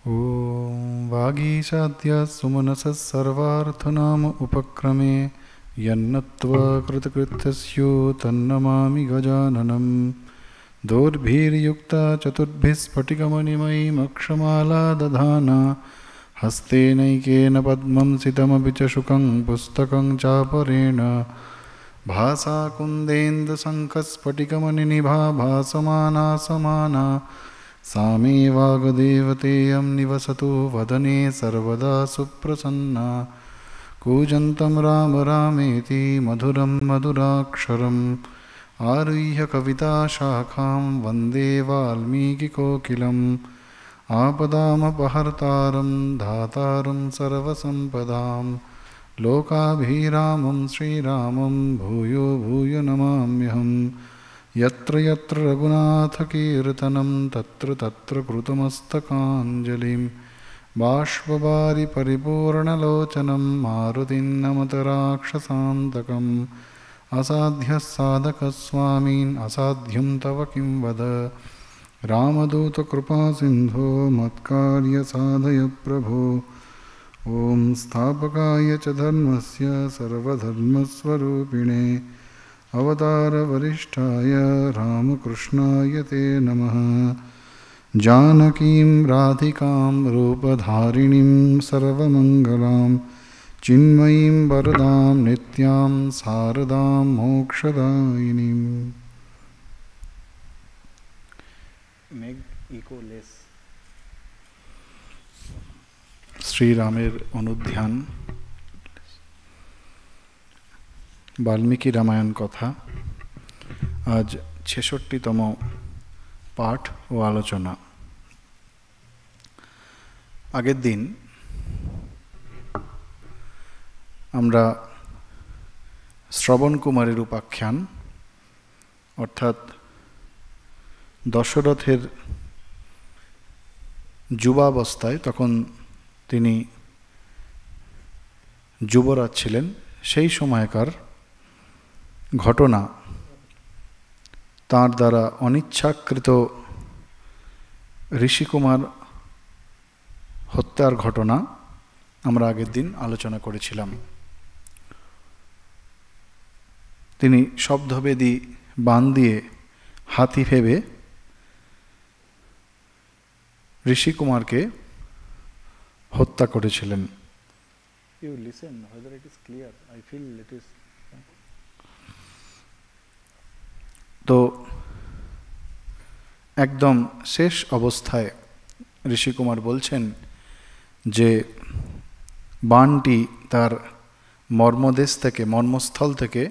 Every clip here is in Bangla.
ॐ वागीशाद्य सुमनसः सर्वार्थनाम उपक्रमे यन्नत्वा कृतकृत्यस्यो तन्नमामि गजाननं दोर्भिर्युक्ता चतुर्भिः स्फटिकमणिमयीमक्षमाला दधाना हस्तेनैकेन पद्मं सितमपि च शुकं पुस्तकं चापरेण भासा कुन्देन्दुशङ्खस्फटिकमणिनिभा भासमाना समाना सा मे वाग्देवतेयं निवसतु वदने सर्वदा सुप्रसन्ना कूजन्तं राम रामेति मधुरं मधुराक्षरम् आरुह्य कविताशाखां वन्दे वाल्मीकिकोकिलम् आपदामपहर्तारं धातारं सर्वसम्पदां लोकाभिरामं श्रीरामं भूयो भूयो नमाम्यहम् यत्र यत्र रघुनाथकीर्तनं तत्र तत्र कृतमस्तकाञ्जलिं बाष्पवारि परिपूर्णलोचनं मारुतिं नमत राक्षसान्तकम् असाध्यः साधकस्वामीन् असाध्यं तव किं वद रामदूतकृपासिन्धो मत्कार्यसाधय प्रभो ॐ स्थापकाय च धर्मस्य सर्वधर्मस्वरूपिणे अवतारवरिष्ठाय रामकृष्णाय ते नमः। जानकीं राधिकां रूपधारिणीं सर्वमङ्गलां चिन्मयीं वरदां नित्यां शारदां मोक्षदायिनीं। শ্রীরামের অনুধ্যান বাল্মীকি রামায়ণ কথা আজ ৬৬তম পাঠ ও আলোচনা। আগের দিন আমরা শ্রবণ কুমারের উপাখ্যান অর্থাৎ দশরথের যুবাবস্থায়, তখন তিনি যুবরাজ ছিলেন, সেই সময়কার ঘটনা, তার দ্বারা অনিচ্ছাকৃত ঋষিকুমার হত্যার ঘটনা আমরা আগের দিন আলোচনা করেছিলাম। তিনি শব্দবেদী বান দিয়ে হাতি ভেবে ঋষিকুমারকে হত্যা করেছিলেন। তো একদম শেষ অবস্থায় ঋষিকুমার বলছেন যে বাণটি তার মর্মস্থল থেকে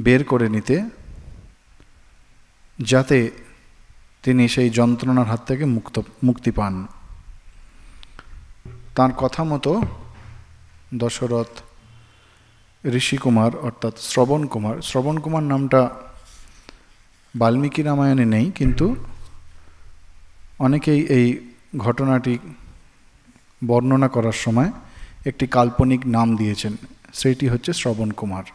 বের করে নিতে, যাতে তিনি সেই যন্ত্রণার হাত থেকে মুক্তি পান। তার কথা মতো দশরথ ঋষিকুমার অর্থাৎ শ্রবণ কুমার নামটা বাল্মীকি রামায়ণে নেই, কিন্তু অনেকেই এই ঘটনাটি বর্ণনা করার সময় একটি কাল্পনিক নাম দিয়েছেন, সেটি হচ্ছে শ্রবণ কুমার।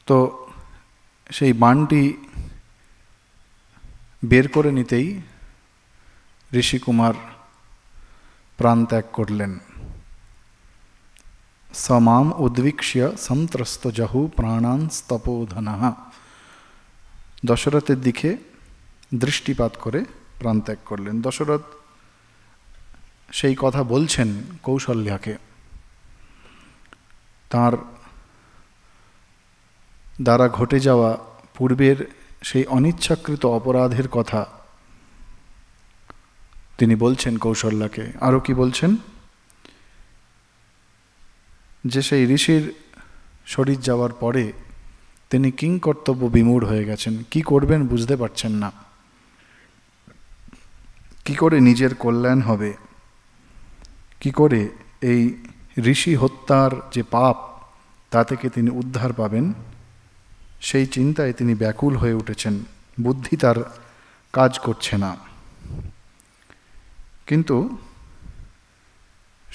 তো সেই বাণটি বের করে নিতেই ঋষিকুমার প্রাণ ত্যাগ করলেন। সমাম উদ্বিক্ষ্য সন্ত্রস্ত জহু প্রাণান স্তপোধনঃ। দশরথের দিকে দৃষ্টিপাত করে প্রাণ ত্যাগ করলেন। দশরথ সেই কথা বলছেন কৌশল্যাকে, তার দ্বারা ঘটে যাওয়া পূর্বের সেই অনিচ্ছাকৃত অপরাধের কথা তিনি বলছেন কৌশল্যাকে। আরও কি বলছেন, যে সেই ঋষির শরীর যাওয়ার পরে তিনি কিংকর্তব্য বিমূঢ় হয়ে গেছেন, কি করবেন বুঝতে পারছেন না, কি করে নিজের কল্যাণ হবে, কি করে এই ঋষি হত্যার যে পাপ তা থেকে তিনি উদ্ধার পাবেন, সেই চিন্তায় তিনি ব্যাকুল হয়ে উঠেছেন। বুদ্ধি তার কাজ করছে না। কিন্তু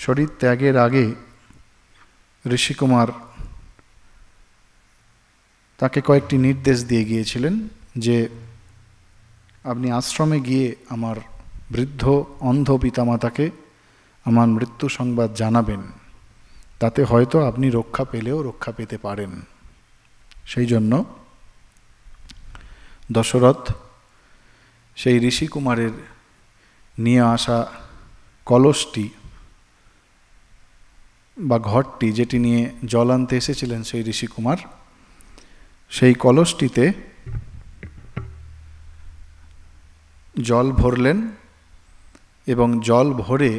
শরীর ত্যাগের আগে ঋষিকুমার তাকে কয়েকটি নির্দেশ দিয়ে গিয়েছিলেন যে আপনি আশ্রমে গিয়ে আমার বৃদ্ধ অন্ধ পিতামাতাকে আমার মৃত্যু সংবাদ জানাবেন, তাতে হয়তো আপনি রক্ষা পেলেও রক্ষা পেতে পারেন। সেই জন্য দশরথ সেই ঋষিকুমারের নিয়ে আসা কলসটি বা ঘরটি, যেটি নিয়ে জল আনতে এসেছিলেন সেই ঋষিকুমার, সেই কলসটিতে জল ভরলেন এবং জল ভরে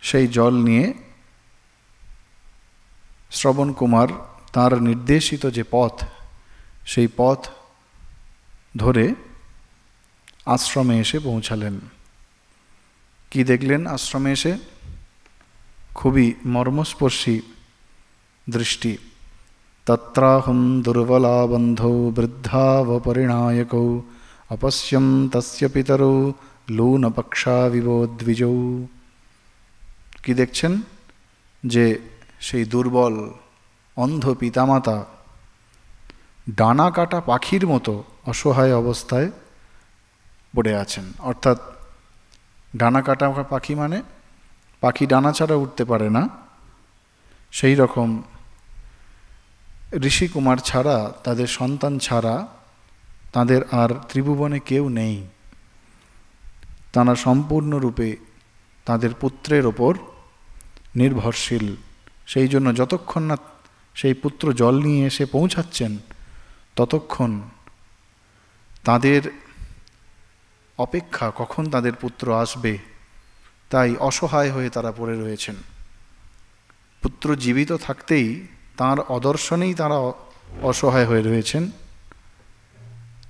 সেই জল নিয়ে শ্রবণ কুমার তার নির্দেশিত যে পথ, সেই পথ ধরে আশ্রমে এসে পৌঁছালেন। কি দেখলেন আশ্রমে এসে? খুবই মর্মস্পর্শী দৃষ্টি। তত্রাহম দুর্বলা বন্ধৌ বৃদ্ধাবপরিণায়কৌ অপশ্যম তস্য পিতরৌ লূনপক্ষাবিবো দ্বিজৌ। কি দেখছেন? যে সেই দুর্বল অন্ধ পিতামাতা ডানা কাটা পাখির মতো অসহায় অবস্থায় পড়ে আছেন। অর্থাৎ ডানা কাটা পাখি মানে পাখি ডানা ছাড়া উঠতে পারে না, সেই রকম ঋষিকুমার ছাড়া, তাদের সন্তান ছাড়া তাদের আর ত্রিভুবনে কেউ নেই। তারা সম্পূর্ণরূপে তাদের পুত্রের ওপর নির্ভরশীল। সেই জন্য যতক্ষণ না সেই পুত্র জল নিয়ে এসে পৌঁছাচ্ছেন, ততক্ষণ তাদের অপেক্ষা কখন তাদের পুত্র আসবে, তাই অসহায় হয়ে তারা পড়ে রয়েছেন। পুত্র জীবিত থাকতেই তার অদর্শনেই তারা অসহায় হয়ে রয়েছেন।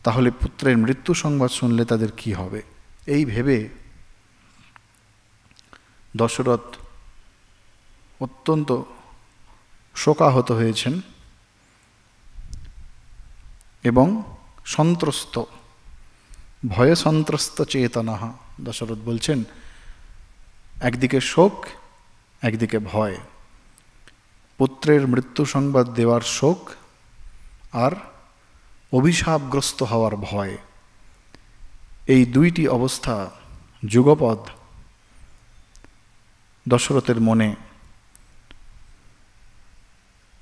তাহলে পুত্রের মৃত্যু সংবাদ শুনলে তাদের কি হবে? এই ভেবে দশরথ অত্যন্ত শোকাহত হয়েছেন এবং সন্ত্রস্ত, ভয়ে সন্ত্রস্ত চেতনা। দশরথ বলছেন, একদিকে শোক, একদিকে ভয়। পুত্রের মৃত্যু সংবাদ দেওয়ার শোক আর অভিশাপগ্রস্ত হওয়ার ভয়, এই দুইটি অবস্থা যুগপৎ দশরথের মনে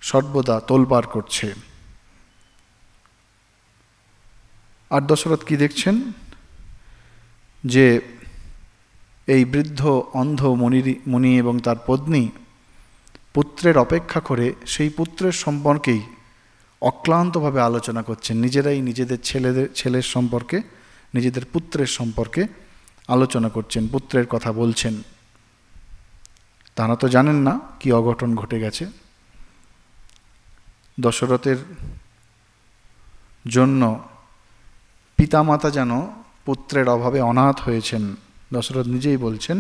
সর্বদা তোলপাড় করছে। আর দশরথ কি দেখছেন? যে এই বৃদ্ধ অন্ধ মুনি এবং তার পত্নী পুত্রের অপেক্ষা করে সেই পুত্রের সম্পর্কেই অক্লান্তভাবে আলোচনা করছেন। নিজেরাই নিজেদের ছেলের সম্পর্কে, নিজেদের পুত্রের সম্পর্কে আলোচনা করছেন, পুত্রের কথা বলছেন। তারা তো জানেন না কি অঘটন ঘটে গেছে। দশরথের জন্য পিতামাতা যেন পুত্রের অভাবে অনাথ হয়েছেন। দশরথ নিজেই বলছেন,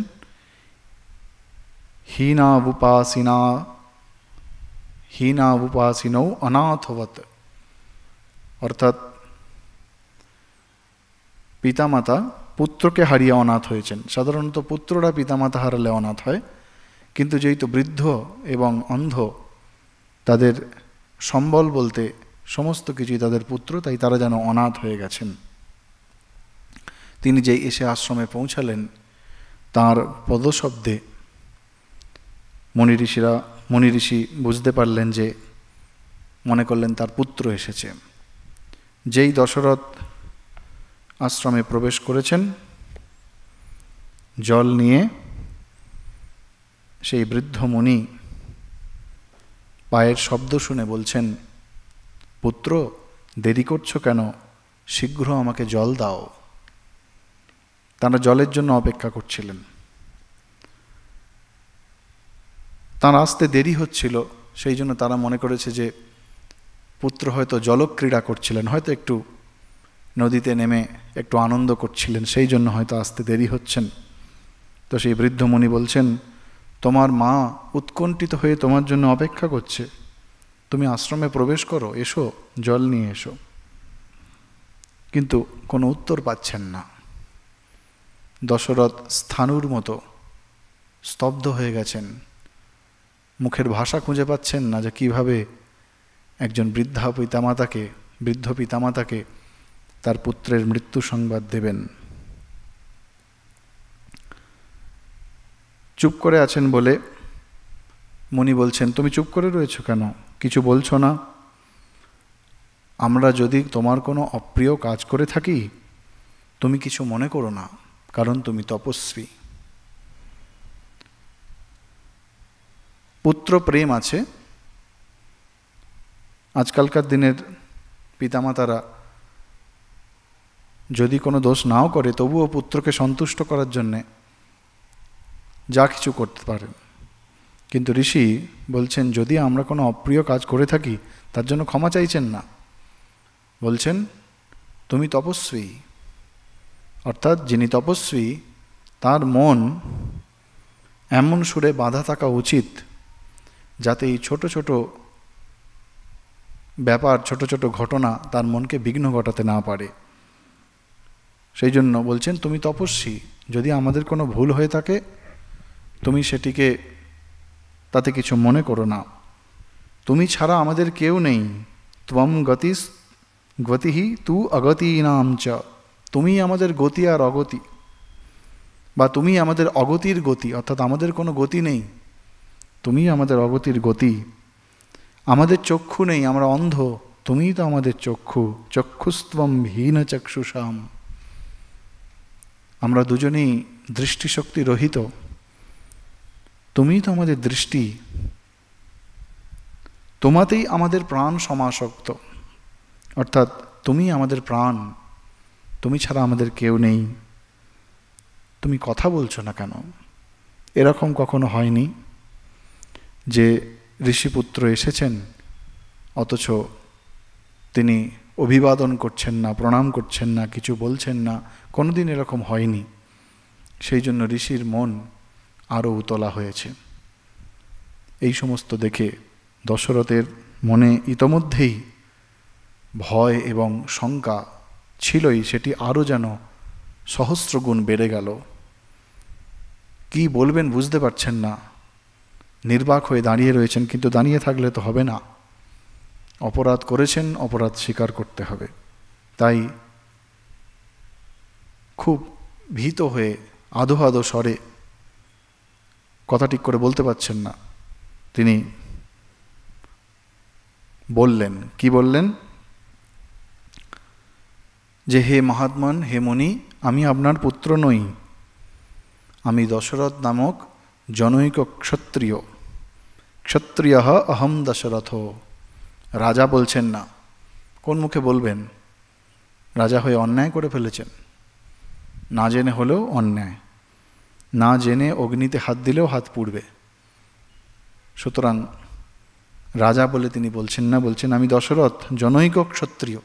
হীনাবুপাসিনৌ অনাথবৎ। অর্থাৎ পিতামাতা পুত্রকে হারিয়ে অনাথ হয়েছেন। সাধারণত পুত্ররা পিতামাতা হারালে অনাথ হয়, কিন্তু যেহেতু বৃদ্ধ এবং অন্ধ, তাদের সম্বল বলতে সমস্ত কিছুই তাদের পুত্র, তাই তারা যেন অনাথ হয়ে গেছেন। তিনি যেই এসে আশ্রমে পৌঁছালেন, তাঁর পদশব্দে মুনি ঋষি বুঝতে পারলেন, যে মনে করলেন তার পুত্র এসেছে। যেই দশরথ আশ্রমে প্রবেশ করেছেন জল নিয়ে, সেই বৃদ্ধ মুনি পায়ের শব্দ শুনে বলছেন, পুত্র দেরি করছো কেন? শীঘ্র আমাকে জল দাও। তারা জলের জন্য অপেক্ষা করছিলেন। তার আসতে দেরি হচ্ছিল, সেই জন্য তারা মনে করেছে যে পুত্র হয়তো জলক্রীড়া করছিলেন, হয়তো একটু নদীতে নেমে একটু আনন্দ করছিলেন, সেই জন্য হয়তো আসতে দেরি হচ্ছেন। তো সেই বৃদ্ধ মুনি বলছেন, তোমার মা উৎকণ্ঠিত হয়ে তোমার জন্য অপেক্ষা করছে, তুমি আশ্রমে প্রবেশ করো, এসো, জল নিয়ে এসো। কিন্তু কোনো উত্তর পাচ্ছেন না। দশরথ স্থাণুর মতো স্তব্ধ হয়ে গেছেন, মুখের ভাষা খুঁজে পাচ্ছেন না যে কিভাবে একজন বৃদ্ধ পিতামাতাকে তার পুত্রের মৃত্যু সংবাদ দেবেন। চুপ করে আছেন বলে মুনি বলছেন, তুমি চুপ করে রয়েছো কেন, কিছু বলছো না? আমরা যদি তোমার কোনো অপ্রিয় কাজ করে থাকি তুমি কিছু মনে করো না, কারণ তুমি তপস্বী। পুত্র প্রেম আছে। আজকালকার দিনের পিতামাতারা যদি কোনো দোষ নাও করে তবুও পুত্রকে সন্তুষ্ট করার জন্যে যা কিছু করতে পারেন। কিন্তু ঋষি বলছেন, যদি আমরা কোনো অপ্রিয় কাজ করে থাকি তার জন্য ক্ষমা চাইছেন না, বলছেন তুমি তপস্বী। অর্থাৎ যিনি তপস্বী তার মন এমন সুরে বাঁধা থাকা উচিত যাতে এই ছোট ছোট ব্যাপার, ছোট ছোট ঘটনা তার মনকে বিঘ্ন ঘটাতে না পারে। সেই জন্য বলছেন তুমি তপস্বী, যদি আমাদের কোনো ভুল হয়ে থাকে তুমি সেটিকে তাতে কিছু মনে করো না। তুমি ছাড়া আমাদের কেউ নেই। ত্বম গতিহি তু অগতীনাম চ, তুমি আমাদের গতি আর অগতি, বা তুমি আমাদের অগতির গতি, অর্থাৎ আমাদের কোনো গতি নেই, তুমি আমাদের অগতির গতি। আমাদের চক্ষু নেই, আমরা অন্ধ, তুমিই তো আমাদের চক্ষু। চক্ষুস্ত্বম হীন চক্ষুষাম, আমরা দুজনেই দৃষ্টিশক্তি রহিত, তুমিই তো আমাদের দৃষ্টি। তোমাতেই আমাদের প্রাণ সমাসক্ত, অর্থাৎ তুমি আমাদের প্রাণ, তুমি ছাড়া আমাদের কেউ নেই। তুমি কথা বলছো না কেন? এরকম কখনো হয়নি যে ঋষিপুত্র এসেছেন অথচ তিনি অভিবাদন করছেন না, প্রণাম করছেন না, কিছু বলছেন না, কোনোদিন এরকম হয়নি। সেই জন্য ঋষির মন আরও উতলা হয়েছে। এই সমস্ত দেখে দশরথের মনে ইতোমধ্যেই ভয় এবং শঙ্কা ছিলই, সেটি আরও যেন সহস্রগুণ বেড়ে গেল। কি বলবেন বুঝতে পারছেন না, নির্বাক হয়ে দাঁড়িয়ে রয়েছেন। কিন্তু দাঁড়িয়ে থাকলে তো হবে না, অপরাধ করেছেন, অপরাধ স্বীকার করতে হবে। তাই খুব ভীত হয়ে আধো আধো স্বরে, কথা ঠিক করে বলতে পারছেন না, তিনি বললেন, কি বললেন, যে হে মহাত্মন, হে মুনি, আমি আপনার পুত্র নই, আমি দশরথ নামক জনৈক ক্ষত্রিয়। ক্ষত্রিয় অহম দশরথ। রাজা বলছেন না, কোন মুখে বলবেন? রাজা হয়ে অন্যায় করে ফেলেছেন, না জেনে হলেও অন্যায়, না জেনে অগ্নিতে হাত দিলেও হাত পুড়বে। সুতরাং রাজা বলে তিনি বলছেন না, বলছেন আমি দশরথ জনৈক ক্ষত্রিয়।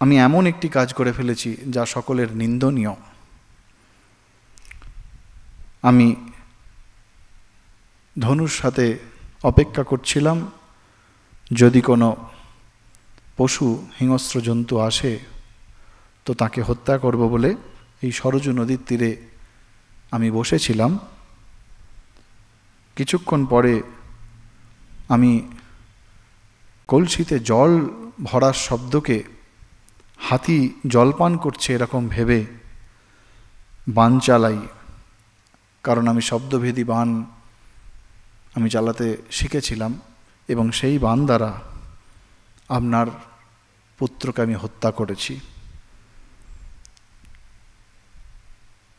আমি এমন একটি কাজ করে ফেলেছি যা সকলের নিন্দনীয়। আমি ধনুর সাথে অপেক্ষা করছিলাম, যদি কোনো পশু হিংস্র জন্তু আসে তো তাকে হত্যা করব বলে এই সরজু নদীর তীরে আমি বসেছিলাম। কিছুক্ষণ পরে আমি কলসিতে জল ভরার শব্দকে হাতি জলপান করছে এরকম ভেবে বাণ চালাই, কারণ আমি শব্দভেদী বাণ আমি চালাতে শিখেছিলাম, এবং সেই বাণ দ্বারা আপনার পুত্রকে আমি হত্যা করেছি।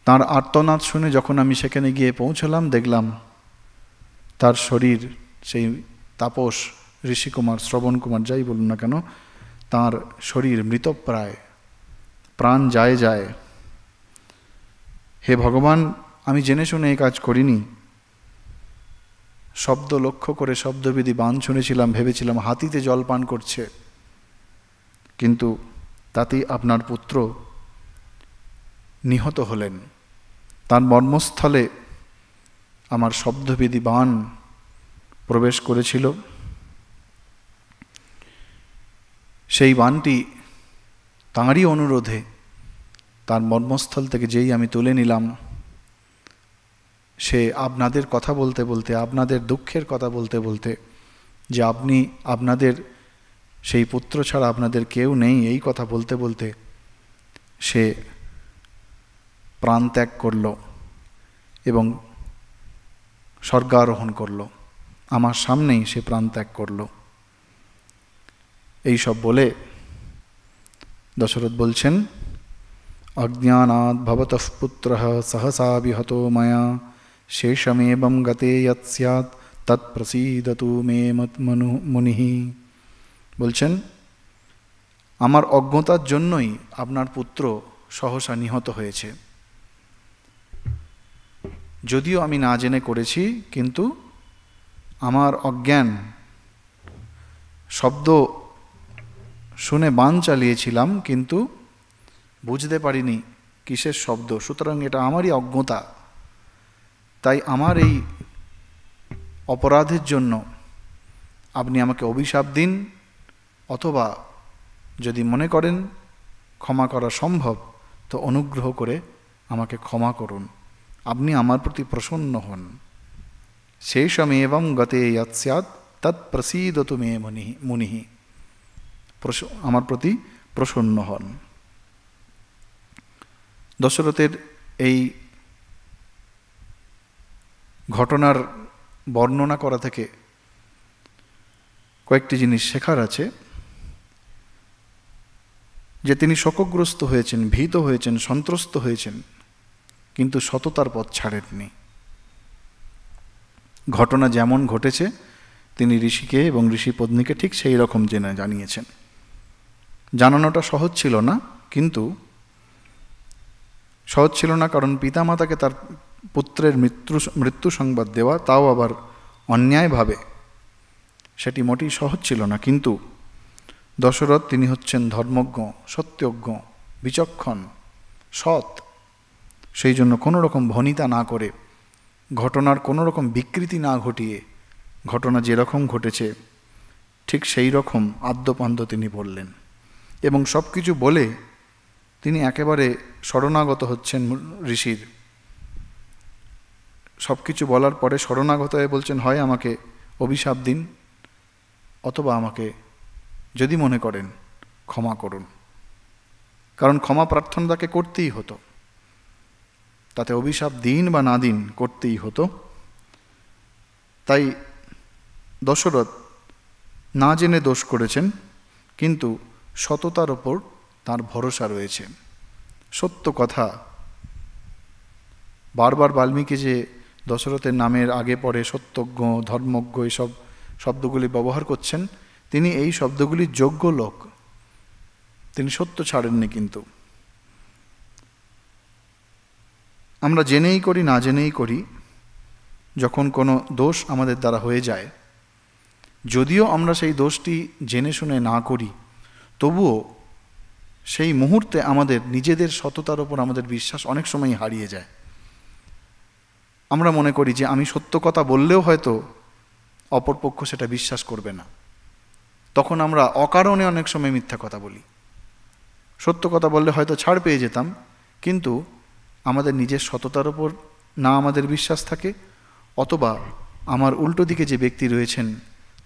তার আর্তনাদ শুনে যখন আমি সেখানে গিয়ে পৌঁছলাম, দেখলাম তার শরীর, সেই তাপস ঋষিকুমার, শ্রবণ কুমার যাই বলুন না কেন, তার শরীর মৃতপ্রায়, প্রাণ যায় যায়। হে ভগবান, আমি জেনে শুনে এই কাজ করিনি। শব্দ লক্ষ্য করে শব্দবিধি বাণ শুনেছিলাম, ভেবেছিলাম হাতিতে জল পান করছে, কিন্তু তাতেই আপনার পুত্র নিহত হলেন। তার মর্মস্থলে আমার শব্দবিধি বাণ প্রবেশ করেছিল। সেই বাণটি তাঁরই অনুরোধে তার মর্মস্থল থেকে যেই আমি তুলে নিলাম, সে আপনাদের কথা বলতে বলতে, আপনাদের দুঃখের কথা বলতে বলতে, যে আপনি আপনাদের সেই পুত্র ছাড়া আপনাদের কেউ নেই, এই কথা বলতে বলতে সে প্রাণ ত্যাগ করল এবং স্বর্গারোহণ করল। আমার সামনেই সে প্রাণ ত্যাগ করল। এই সব বলে দশরথ বলছেন, অজ্ঞানাৎ ভবতঃ পুত্রঃ সহসা বিহতো ময়া শেষমেবং গতে যৎ স্যাৎ তৎপ্রসীদতু মে মুনিঃ। বলছেন, আমার অজ্ঞতার জন্যই আপনার পুত্র সহসা নিহত হয়েছে। যদিও আমি না জেনে করেছি, কিন্তু আমার অজ্ঞান, শব্দ শুনে বাণ চালিয়েছিলাম কিন্তু বুঝতে পারিনি কিসের শব্দ, সুতরাং এটা আমারই অজ্ঞতা। তাই আমার এই অপরাধের জন্য আপনি আমাকে অভিশাপ দিন, অথবা যদি মনে করেন ক্ষমা করা সম্ভব তো অনুগ্রহ করে আমাকে ক্ষমা করুন, আপনি আমার প্রতি প্রসন্ন হন। শেষমেবং গতে যৎ স্যাৎ তৎপ্রসীদতু মে মুনিঃ। আমার প্রতি প্রসন্ন হন। দশরথের এই ঘটনার বর্ণনা করা থেকে কয়েকটি জিনিস শেখার আছে, যে তিনি শোকগ্রস্ত হয়েছেন, ভীত হয়েছেন, সন্ত্রস্ত হয়েছেন, কিন্তু সততার পথ ছাড়েননি। ঘটনা যেমন ঘটেছে তিনি ঋষিকে এবং ঋষি পত্নীকে ঠিক সেই রকম জানিয়েছেন। জানানোটা সহজ ছিল না, কিন্তু সহজ ছিল না কারণ পিতামাতাকে তার পুত্রের মৃত্যু সংবাদ দেওয়া, তাও আবার অন্যায়ভাবে, সেটি মোটেই সহজ ছিল না। কিন্তু দশরথ তিনি হচ্ছেন ধর্মজ্ঞ, সত্যজ্ঞ, বিচক্ষণ, সৎ। সেই জন্য কোনো রকম ভনিতা না করে, ঘটনার কোনো রকম বিকৃতি না ঘটিয়ে, ঘটনা যেরকম ঘটেছে ঠিক সেই রকম আদ্যপান্ত তিনি বললেন। এবং সব কিছু বলে তিনি একেবারে শরণাগত হচ্ছেন ঋষির। সব কিছু বলার পরে শরণাগত হয়ে বলছেন, হয় আমাকে অভিশাপ দিন, অথবা আমাকে যদি মনে করেন ক্ষমা করুন। কারণ ক্ষমা প্রার্থনা তাকে করতেই হতো, তাতে অভিশাপ দিন বা না দিন করতেই হতো। তাই দশরথ না জেনে দোষ করেছেন, কিন্তু সততার ওপর তার ভরসা রয়েছে। সত্য কথা, বারবার বাল্মীকি যে দশরথের নামের আগে পরে সত্যজ্ঞ, ধর্মজ্ঞ এসব শব্দগুলি ব্যবহার করছেন, তিনি এই শব্দগুলির যোগ্য লোক, তিনি সত্য ছাড়েননি। কিন্তু আমরা জেনেই করি না জেনেই করি, যখন কোনো দোষ আমাদের দ্বারা হয়ে যায়, যদিও আমরা সেই দোষটি জেনে শুনে না করি, তবুও সেই মুহূর্তে আমাদের নিজেদের সততার ওপর আমাদের বিশ্বাস অনেক সময় হারিয়ে যায়। আমরা মনে করি যে আমি সত্য কথা বললেও হয়তো অপরপক্ষ সেটা বিশ্বাস করবে না, তখন আমরা অকারণে অনেক সময় মিথ্যা কথা বলি। সত্য কথা বললে হয়তো ছাড় পেয়ে যেতাম, কিন্তু আমাদের নিজের সততার ওপর না আমাদের বিশ্বাস থাকে, অথবা আমার উল্টো দিকে যে ব্যক্তি রয়েছেন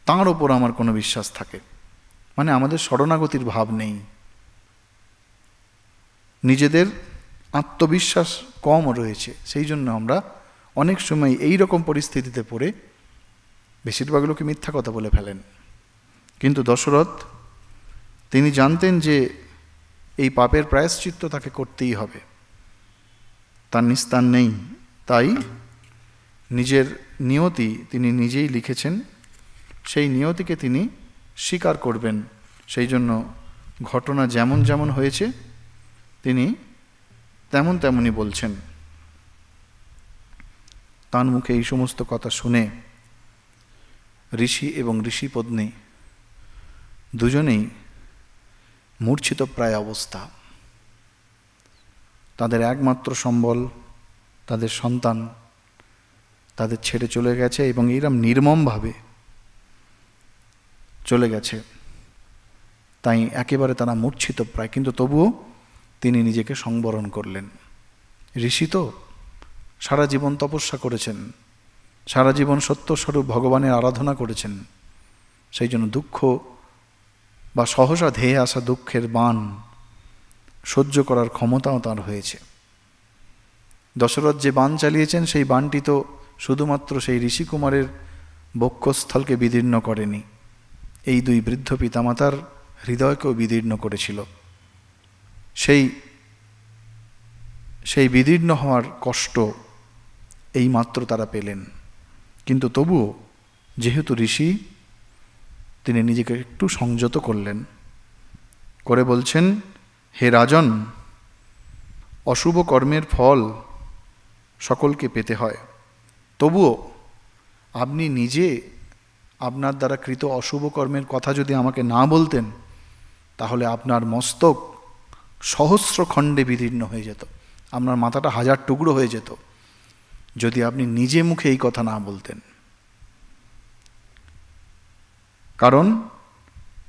তাঁর ওপর আমার কোনো বিশ্বাস থাকে, মানে আমাদের শরণাগতির ভাব নেই, নিজেদের আত্মবিশ্বাস কম রয়েছে। সেই জন্য আমরা অনেক সময় এই রকম পরিস্থিতিতে পড়ে বেশিরভাগ লোকে মিথ্যা কথা বলে ফেলেন। কিন্তু দশরথ তিনি জানতেন যে এই পাপের প্রায়শ্চিত্ত তাকে করতেই হবে, তার নিস্তার নেই। তাই নিজের নিয়তি তিনি নিজেই লিখেছেন, সেই নিয়তিকে তিনি স্বীকার করবেন। সেই জন্য ঘটনা যেমন যেমন হয়েছে তিনি তেমন তেমনই বলছেন। তার মুখে এই সমস্ত কথা শুনে ঋষি এবং ঋষি পত্নী দুজনেই মূর্ছিত প্রায় অবস্থা। তাদের একমাত্র সম্বল তাদের সন্তান তাদের ছেড়ে চলে গেছে, এবং এইরকম নির্মমভাবে চলে গেছে। তাই একেবারে তারা মূর্ছিত প্রায়, কিন্তু তবুও তিনি নিজেকে সংবরণ করলেন। ঋষি তো সারা জীবন তপস্যা করেছেন, সারা জীবন সত্যস্বরূপ ভগবানের আরাধনা করেছেন, সেই জন্য দুঃখ বা সহসা ধেয়ে আসা দুঃখের বাণ সহ্য করার ক্ষমতাও তার হয়েছে। দশরথ যে বাণ চালিয়েছেন সেই বাণটি তো শুধুমাত্র সেই ঋষিকুমারের বক্ষস্থলকে বিদীর্ণ করেনি, এই দুই বৃদ্ধ পিতামাতার হৃদয়কেও বিদীর্ণ করেছিল। সেই বিদীর্ণ হওয়ার কষ্ট এই মাত্র তারা পেলেন। কিন্তু তবুও যেহেতু ঋষি, তিনি নিজেকে একটু সংযত করলেন, করে বলছেন, হে রাজন, অশুভ কর্মের ফল সকলকে পেতে হয়। তবুও আপনি নিজে আপনার দ্বারা কৃত অশুভ কর্মের কথা যদি আমাকে না বলতেন, তাহলে আপনার মস্তক সহস্র খণ্ডে বিদীর্ণ হয়ে যেত, আপনার মাথাটা 1000 টুকরো হয়ে যেত, যদি আপনি নিজে মুখে এই কথা না বলতেন। কারণ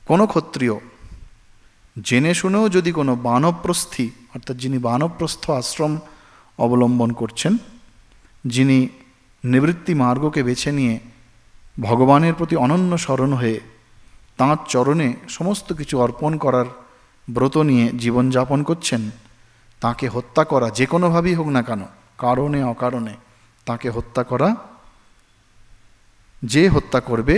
কোনো ক্ষত্রিয় জেনে শুনেও যদি কোনো বানপ্রস্থী, অর্থাৎ যিনি বানপ্রস্থ আশ্রম অবলম্বন করছেন, যিনি নিবৃত্তি মার্গকে বেছে নিয়ে ভগবানের প্রতি অনন্য শরণ হয়ে তাঁর চরণে সমস্ত কিছু অর্পণ করার ব্রত নিয়ে জীবনযাপন করছেন, তাকে হত্যা করা যে কোনোভাবেই হোক না কেন, কারণে অকারণে তাকে হত্যা করা, যে হত্যা করবে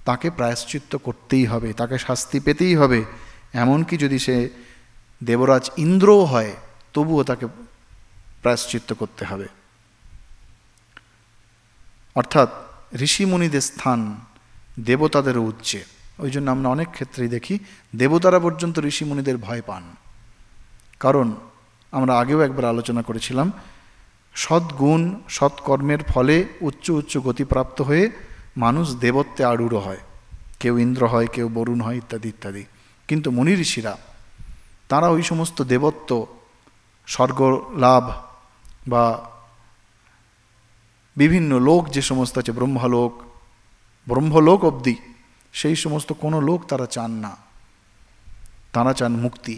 তাকে প্রায়শ্চিত্ত করতেই হবে, তাকে শাস্তি পেতেই হবে। এমনকি যদি সে দেবরাজ ইন্দ্রও হয়, তবুও তাকে প্রায়শ্চিত্ত করতে হবে। অর্থাৎ ঋষিমুনিদের স্থান দেবতাদেরও উচ্চে। ওই জন্য আমরা অনেক ক্ষেত্রেই দেখি দেবতারা পর্যন্ত ঋষিমুনিদের ভয় পান। কারণ আমরা আগেও একবার আলোচনা করেছিলাম, সদ্গুণ সৎকর্মের ফলে উচ্চ উচ্চ গতিপ্রাপ্ত হয়ে মানুষ দেবত্বে আরূঢ় হয়, কেউ ইন্দ্র হয়, কেউ বরুণ হয়, ইত্যাদি ইত্যাদি। কিন্তু মুনি ঋষিরা তারা ওই সমস্ত দেবত্ব, স্বর্গ লাভ বা বিভিন্ন লোক যে সমস্ত আছে, ব্রহ্মলোক অবধি, সেই সমস্ত কোনো লোক তারা চান না। তারা চান মুক্তি,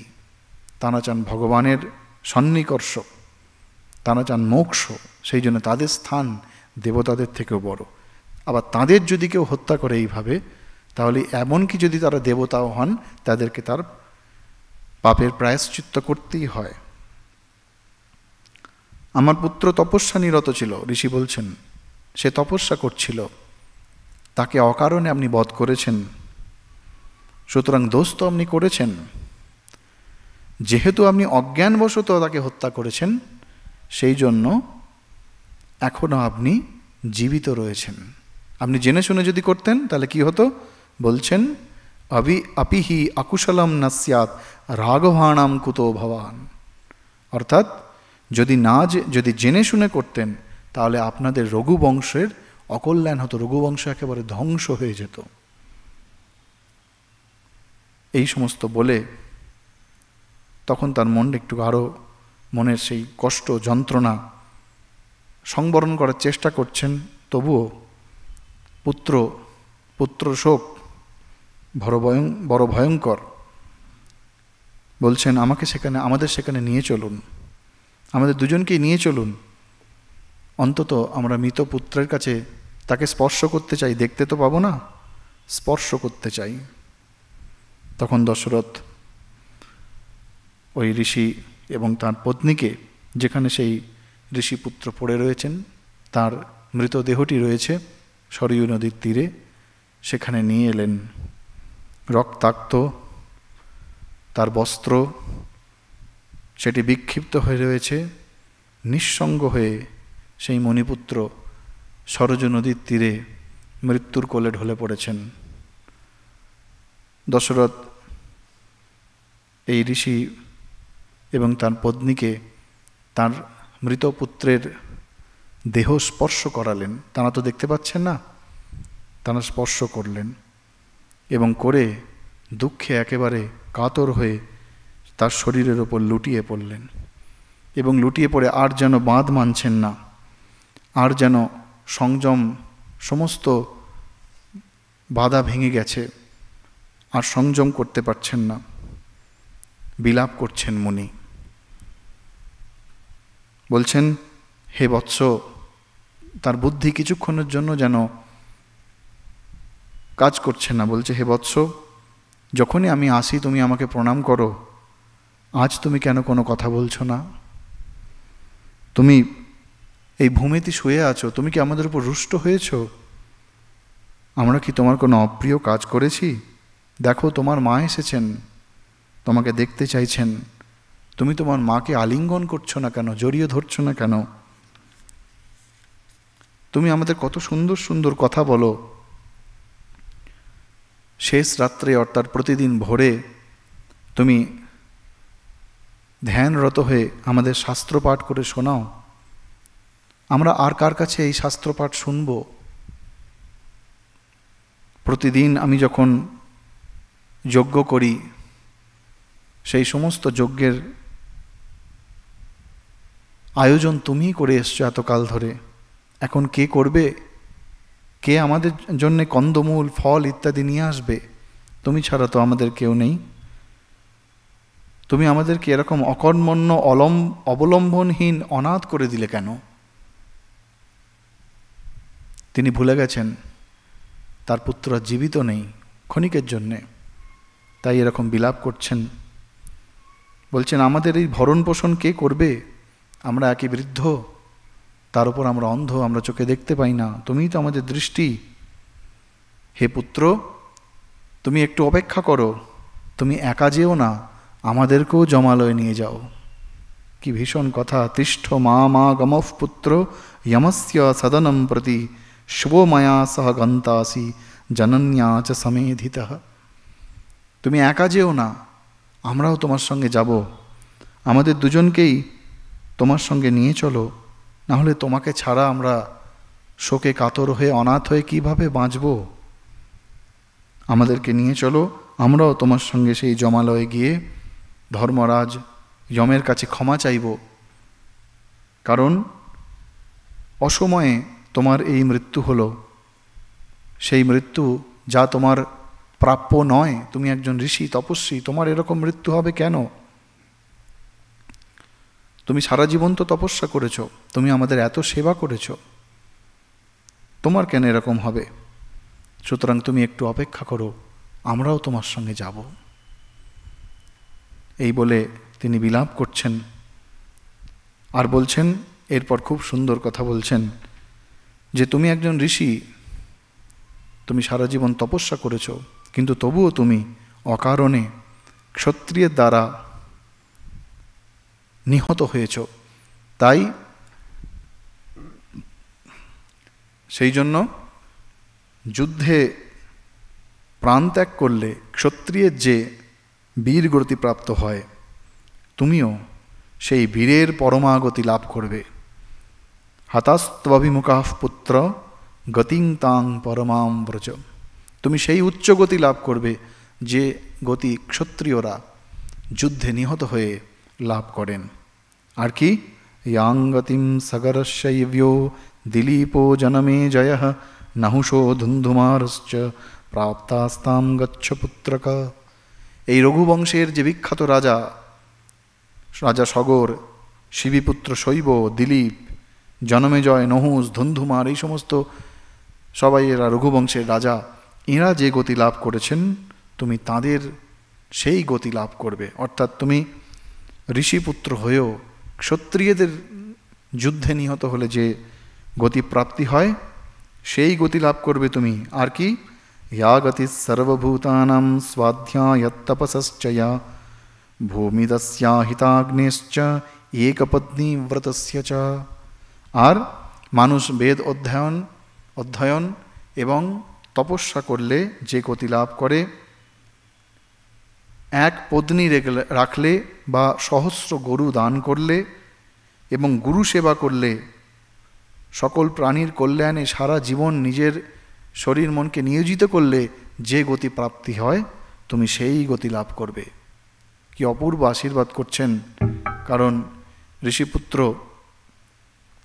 তারা চান ভগবানের সন্নিকর্ষ, তারা চান মোক্ষ। সেই জন্য তাদের স্থান দেবতাদের থেকেও বড়। আবার তাদের যদি কেউ হত্যা করে এইভাবে, তাহলে এমনকি যদি তারা দেবতাও হন, তাদেরকে তার পাপের প্রায়শ্চিত্ত করতেই হয়। আমার পুত্র তপস্যা নিরত ছিল, ঋষি বলছেন, সে তপস্যা করছিল, তাকে অকারণে আপনি বধ করেছেন, সুতরাং দোষ তো আপনি করেছেন। যেহেতু আপনি অজ্ঞানবশত তাকে হত্যা করেছেন, সেই জন্য এখনও আপনি জীবিত রয়েছেন। আপনি জেনে শুনে যদি করতেন তাহলে কি হতো? বলছেন, অপিহি আকুশলম ন স্যাৎ রাঘবাণাম কুতো ভবান। অর্থাৎ যদি জেনে শুনে করতেন, তাহলে আপনাদের রঘুবংশের অকল্যাণ হতো, রঘুবংশ একেবারে ধ্বংস হয়ে যেত। এই সমস্ত বলে তখন তার মন একটু আরও, মনের সেই কষ্ট যন্ত্রণা সংবরণ করার চেষ্টা করছেন। তবুও পুত্র শোক বড় ভয়ঙ্কর। বলছেন, আমাদের সেখানে নিয়ে চলুন, আমাদের দুজনকেই নিয়ে চলুন, অন্তত আমরা মৃত পুত্রের কাছে তাকে স্পর্শ করতে চাই, দেখতে তো পাবো না, স্পর্শ করতে চাই। তখন দশরথ ওই ঋষি এবং তার পত্নীকে, যেখানে সেই ঋষিপুত্র পড়ে রয়েছেন, তার মৃতদেহটি রয়েছে সরয়ূ নদীর তীরে, সেখানে নিয়ে এলেন। রক্তাক্ত তার বস্ত্র, সেটি বিক্ষিপ্ত হয়ে রয়েছে। নিঃসঙ্গ হয়ে সেই মণিপুত্র সরযূ নদীর তীরে মৃত্যুর কোলে ঢলে পড়েছেন। দশরথ এই ঋষি এবং তার পত্নীকে তার মৃত পুত্রের দেহ স্পর্শ করালেন। তারা তো দেখতে পাচ্ছেন না, তারা স্পর্শ করলেন এবং করে দুঃখে একেবারে কাতর হয়ে তার শরীরের ওপর লুটিয়ে পড়লেন। এবং লুটিয়ে পড়ে আর যেন বাঁধ মানছেন না, আর যেন সংযম, সমস্ত বাধা ভেঙে গেছে, আর সংযম করতে পারছেন না, বিলাপ করছেন মুনি। বলছেন, হে বৎস, তার বুদ্ধি কিছুক্ষণের জন্য যেন কাজ করছে না। বলছে, হে বৎস, যখনই আমি আসি তুমি আমাকে প্রণাম করো, আজ তুমি কেন কোনো কথা বলছো না? তুমি এই ভূমিতে শুয়ে আছো, তুমি কি আমাদের উপর রুষ্ট হয়েছো? আমরা কি তোমার কোনো অপ্রিয় কাজ করেছি? দেখো তোমার মা এসেছেন, তোমাকে দেখতে চাইছেন, তুমি তোমার মাকে আলিঙ্গন করছো না কেন, জড়িয়ে ধরছো না কেন? তুমি আমাদের কত সুন্দর সুন্দর কথা বলো, শেষ রাত্রে অর্থাৎ প্রতিদিন ভোরে তুমি ধ্যানরত হয়ে আমাদের শাস্ত্র পাঠ করে শোনাও। আমরা আর কার কাছে এই শাস্ত্র পাঠ শুনব? প্রতিদিন আমি যখন যজ্ঞ করি, সেই সমস্ত যজ্ঞের আয়োজন তুমিই করে এসছো এতকাল ধরে। এখন কে করবে? কে আমাদের জন্য কন্দমূল ফল ইত্যাদি নিয়ে আসবে? তুমি ছাড়া তো আমাদের কেউ নেই। তুমি আমাদেরকে এরকম অকর্মণ্য অবলম্বনহীন অনাথ করে দিলে কেন? তিনি ভুলে গেছেন তার পুত্র জীবিত নেই ক্ষণিকের জন্যে, তাই এরকম বিলাপ করছেন। বলছেন আমাদের এই ভরণ পোষণ কে করবে? আমরা একই বৃদ্ধ, তার উপর আমরা অন্ধ, আমরা চোখে দেখতে পাই না, তুমিই তো আমাদের দৃষ্টি। হে পুত্র, তুমি একটু অপেক্ষা করো, তুমি একা যেও না, আমাদেরকেও জমালয়ে নিয়ে যাও। কি ভীষণ কথা! তিষ্ঠ মা মা গমঃ পুত্র যমস্য সদনম প্রতি শুভো মায়া সহ গন্তাসি জনন্যা চ সমেধিতঃ। তুমি একা যেও না, আমরাও তোমার সঙ্গে যাব, আমাদের দুজনকেই তোমার সঙ্গে নিয়ে চলো, নাহলে তোমাকে ছাড়া আমরা শোকে কাতর হয়ে অনাথ হয়ে কিভাবে বাঁচব? আমাদেরকে নিয়ে চলো, আমরাও তোমার সঙ্গে সেই জমালয়ে গিয়ে ধর্মরাজ যমের কাছে ক্ষমা চাইব। কারণ অসময়ে তোমার এই মৃত্যু হলো, সেই মৃত্যু যা তোমার প্রাপ্য নয়। তুমি একজন ঋষি তপস্বী, তোমার এরকম মৃত্যু হবে কেন? তুমি সারা জীবন তো তপস্যা করেছ, তুমি আমাদের এত সেবা করেছ, তোমার কেন এরকম হবে? সুতরাং তুমি একটু অপেক্ষা করো, আমরাও তোমার সঙ্গে যাব। এই বলে তিনি বিলাপ করছেন আর বলছেন, এরপর খুব সুন্দর কথা বলছেন যে তুমি একজন ঋষি, তুমি সারা জীবন তপস্যা করেছ, কিন্তু তবুও তুমি অকারণে ক্ষত্রিয়ের দ্বারা নিহত হয়েছ। তাই সেই জন্য যুদ্ধে প্রাণত্যাগ করলে ক্ষত্রিয়ের যে বীর গতি প্রাপ্ত হয়, তুমিও সেই বীরের পরমাগতি লাভ করবে। হতাস্ত্বভিমুখাঃ পুত্র গতিং তাং পরমাং ব্রজ। তুমি সেই উচ্চ গতি লাভ করবে যে গতি ক্ষত্রিয়রা যুদ্ধে নিহত হয়ে লাভ করেন। আর কি? ইয়াং গতিম সগরশৈব্যো দিলীপো জনমে জয় নাহুষো ধুন্ধুমারশ্চ প্রাপ্তাস্তাম গচ্ছ পুত্রক। এই রঘুবংশের যে বিখ্যাত রাজা, রাজা সগর, শিবিপুত্র শৈব, দিলীপ, জনমেজয়, নহুষ, ধুন্ধুমার, এই সমস্ত সবাই এরা রঘুবংশের রাজা। এরা যে গতি লাভ করেছেন, তুমি তাদের সেই গতি লাভ করবে। অর্থাৎ তুমি ঋষিপুত্র হয়েও ক্ষত্রিয়দের যুদ্ধে নিহত হলে যে গতি প্রাপ্তি হয়, সেই গতি লাভ করবে তুমি। আর কি? ইয়া গতি সর্বভূতানাং স্বাধ্যায়ত্তপসশ্চ ইয়া ভূমিদস্যা হিতাগ্নেশ্চ একপত্নী ব্রতস্য চ। আর মানুষ বেদ অধ্যয়ন এবং তপস্যা করলে যে গতি লাভ করে, এক পত্নী রাখলে বা সহস্র গরু দান করলে এবং গুরু সেবা করলে, সকল প্রাণীর কল্যাণে সারা জীবন নিজের শরীর মনকে নিয়োজিত করলে যে গতি প্রাপ্তি হয়, তুমি সেই গতি লাভ করবে। কি অপূর্ব আশীর্বাদ করছেন! কারণ ঋষিপুত্র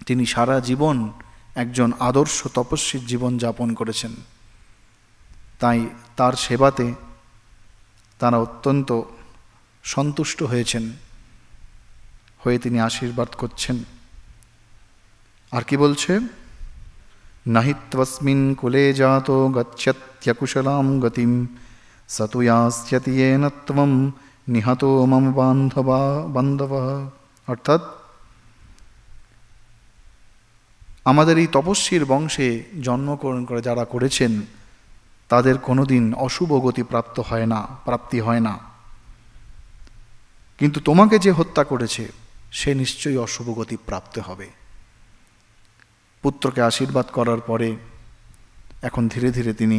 তিনি সারা জীবন একজন আদর্শ তপস্বীর জীবন যাপন করেছেন, তাই তার সেবাতে তারা অত্যন্ত সন্তুষ্ট হয়েছেন, হয়ে তিনি আশীর্বাদ করছেন। আর কি বলছে? নাহি ত্বস্মিন কুলে জাতো গচ্ছত্যকুশলাম গতিম সতু ইয়াস্যতি येन त्वं নিহতো মম বান্ধব। অর্থাৎ আমাদের এই তপস্বীর বংশে জন্মগ্রহণ করে যারা করেছেন তাদের কোনোদিন অশুভ গতি প্রাপ্তি হয় না, কিন্তু তোমাকে যে হত্যা করেছে সে নিশ্চয়ই অশুভ গতি প্রাপ্ত হবে। পুত্রকে আশীর্বাদ করার পরে এখন ধীরে ধীরে তিনি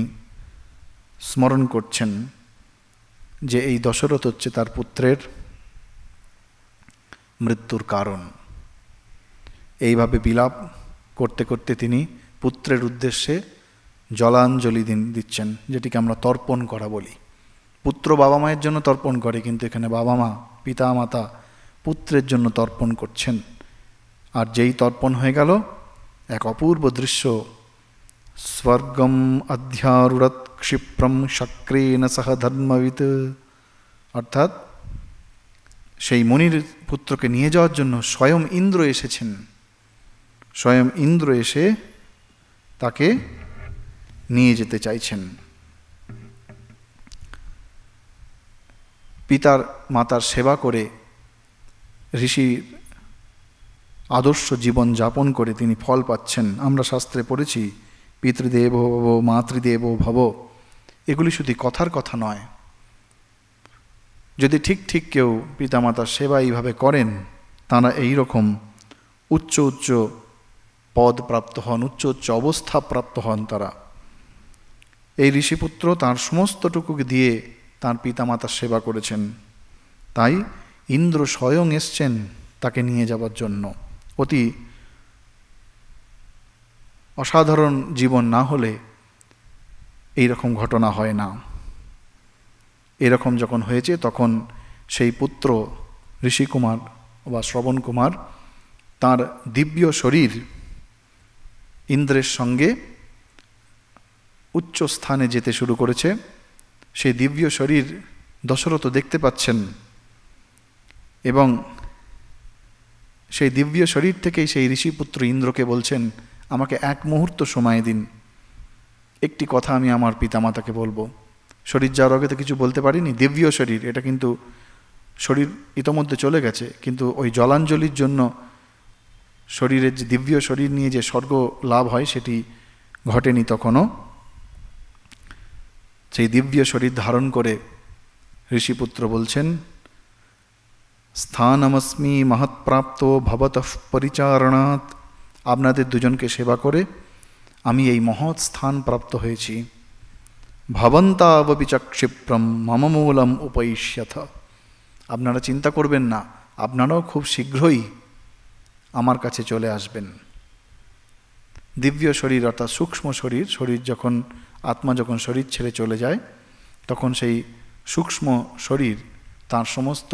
স্মরণ করছেন যে এই দশরথ হচ্ছে তার পুত্রের মৃত্যুর কারণ। এইভাবে বিলাপ করতে করতে তিনি পুত্রের উদ্দেশ্যে জলাঞ্জলি দিচ্ছেন, যেটিকে আমরা তর্পণ করা বলি। পুত্র বাবা মায়ের জন্য তর্পণ করে, কিন্তু এখানে বাবা মা পিতা মাতা পুত্রের জন্য তর্পণ করছেন। আর যেই তর্পণ হয়ে গেল, এক অপূর্ব দৃশ্য, স্বর্গম অধ্যারুরত ক্ষিপ্রম শক্রেণ সহ ধর্মবিৎ, অর্থাৎ সেই মুনির পুত্রকে নিয়ে যাওয়ার জন্য স্বয়ং ইন্দ্র এসেছেন। স্বয়ং ইন্দ্র এসে তাকে নিয়ে যেতে চাইছেন। পিতার মাতার সেবা করে ঋষির আদর্শ জীবন যাপন করে তিনি ফল পাচ্ছেন। আমরা শাস্ত্রে পড়েছি পিতৃদেব ভব মাতৃদেব ভব, এগুলি শুধু কথার কথা নয়। যদি ঠিক ঠিক কেউ পিতামাতার সেবা এইভাবে করেন, তাঁরা এই রকম উচ্চ উচ্চ পদ প্রাপ্ত হন, উচ্চ উচ্চ অবস্থা প্রাপ্ত হন তারা। এই ঋষিপুত্র তাঁর সমস্তটুকু দিয়ে তাঁর পিতামাতার সেবা করেছেন, তাই ইন্দ্র স্বয়ং এসছেন তাকে নিয়ে যাবার জন্য। অতি অসাধারণ জীবন না হলে এই রকম ঘটনা হয় না। এরকম যখন হয়েছে তখন সেই পুত্র ঋষিকুমার বা শ্রবণ কুমার তাঁর দিব্য শরীর ইন্দ্রের সঙ্গে উচ্চ স্থানে যেতে শুরু করেছে। সেই দিব্য শরীর দশরথ দেখতে পাচ্ছেন, এবং সেই দিব্য শরীর থেকেই সেই ঋষিপুত্র ইন্দ্রকে বলছেন, আমাকে এক মুহূর্ত সময় দিন, একটি কথা আমি আমার পিতামাতাকে বলবো। শরীর যাওয়ার আগে তো কিছু বলতে পারিনি, দিব্য শরীর, এটা কিন্তু শরীর ইতোমধ্যে চলে গেছে, কিন্তু ওই জলাঞ্জলির জন্য শরীরের যে দিব্য শরীর নিয়ে যে স্বর্গ লাভ হয় সেটি ঘটেনি তখনও। সেই দিব্য শরীর ধারণ করে ঋষিপুত্র বলছেন, স্থানমস্মি মহৎপ্রাপ্ত ভবতঃ পরিচারণাৎ, আপনাদের দুজনকে সেবা করে আমি এই মহৎ স্থান প্রাপ্ত হয়েছি। ভবন্তাবপি চ ক্ষিপ্রম মম মূলম উপৈষ্যথ, আপনারা চিন্তা করবেন না, আপনারাও খুব শীঘ্রই আমার কাছে চলে আসবেন। দিব্য শরীর অর্থাৎ সূক্ষ্ম শরীর, শরীর যখন আত্মা যখন শরীর ছেড়ে চলে যায় তখন সেই সূক্ষ্ম শরীর তার সমস্ত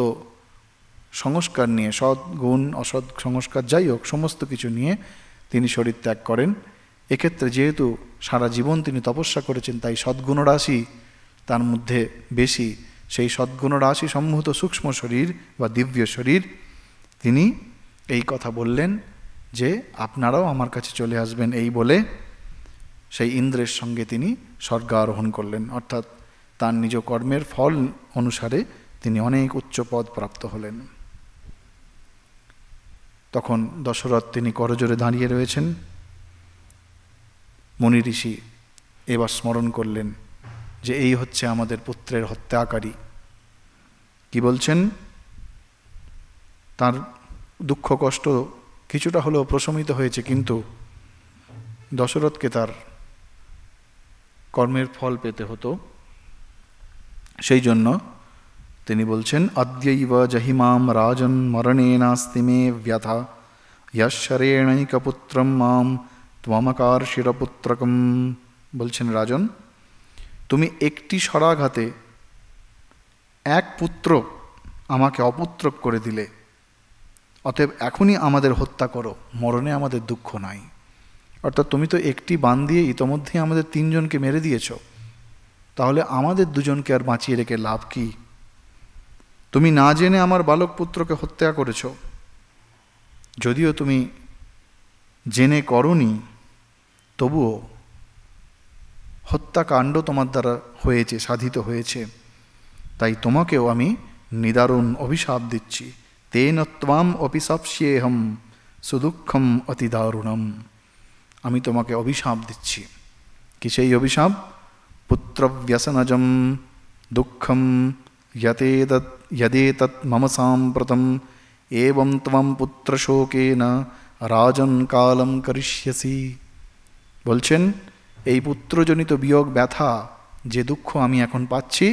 সংস্কার নিয়ে, সৎ গুণ অসৎ সংস্কার যাই হোক সমস্ত কিছু নিয়ে তিনি শরীর ত্যাগ করেন। এক্ষেত্রে যেহেতু সারা জীবন তিনি তপস্যা করেছেন, তাই সদ্গুণ রাশি তার মধ্যে বেশি, সেই সদ্গুণ রাশি সম্ভূত সূক্ষ্ম শরীর বা দিব্য শরীর তিনি এই কথা বললেন যে আপনারাও আমার কাছে চলে আসবেন। এই বলে সেই ইন্দ্রের সঙ্গে তিনি স্বর্গারোহণ করলেন, অর্থাৎ তার নিজ কর্মের ফল অনুসারে তিনি অনেক উচ্চ পদ প্রাপ্ত হলেন। তখন দশরথ তিনি করজোড়ে দাঁড়িয়ে রয়েছেন। মুনি ঋষি এবার স্মরণ করলেন যে এই হচ্ছে আমাদের পুত্রের হত্যাকারী। কি বলছেন? তার দুঃখ কষ্ট কিছুটা হলেও প্রশমিত হয়েছে, কিন্তু দশরথকে তার কর্মের ফল পেতে হতো। সেই জন্য তিনি বলছেন, অদ্যৈব জহিমাম রাজন মরণেনাস্তি মে ব্যথা যশরেণৈকপুত্রম মাম ত্বমকার্ষিরপুত্রকম। বলছেন, রাজন তুমি একটি শরাঘাতে এক পুত্র আমাকে অপুত্রক করে দিলে, অতএব এখনই আমাদের হত্যা করো, মরণে আমাদের দুঃখ নাই। অর্থাৎ তুমি তো একটি বাণ দিয়ে ইতোমধ্যেই আমাদের তিনজনকে মেরে দিয়েছ, তাহলে আমাদের দুজনকে আর বাঁচিয়ে রেখে লাভ কি? তুমি না জেনে আমার বালক পুত্রকে হত্যা করেছ, যদিও তুমি জেনে করনি তবুও হত্যাকাণ্ড তোমার দ্বারা হয়েছে, সাধিত হয়েছে, তাই তোমাকেও আমি নিদারুণ অভিশাপ দিচ্ছি। তেন ত্বাম অপিশাপ্স্যেহম সুদুঃখম অতি দারুণম। আমি তোমাকে অভিশাপ দিচ্ছি। কি সেই অভিশাপ? পুত্রব্যসনজম দুঃখম যদেতৎ মম সাম্প্রতম এবং ত্বম পুত্রশোকেন রাজন কালম করিষ্যসি। বলছেন, এই পুত্রজনিত বিয়োগ ব্যথা, যে দুঃখ আমি এখন পাচ্ছি,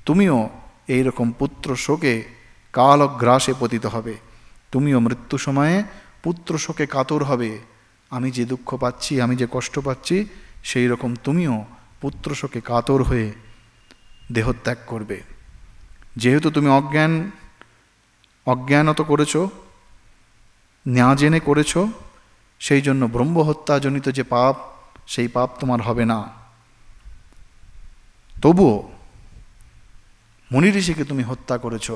তুমিও এইরকম পুত্র শোকে কালগ্রাসে পতিত হবে। তুমিও মৃত্যু সময়ে পুত্র শোকে কাতর হবে। আমি যে দুঃখ পাচ্ছি, আমি যে কষ্ট পাচ্ছি, সেই রকম তুমিও পুত্র শোকে কাতর হয়ে দেহত্যাগ করবে। যেহেতু তুমি অজ্ঞানত করেছ, না জেনে করেছ, সেই জন্য ব্রহ্মহত্যাজনিত যে পাপ, সেই পাপ তোমার হবে না। তবুও মুনি ঋষিকে তুমি হত্যা করেছ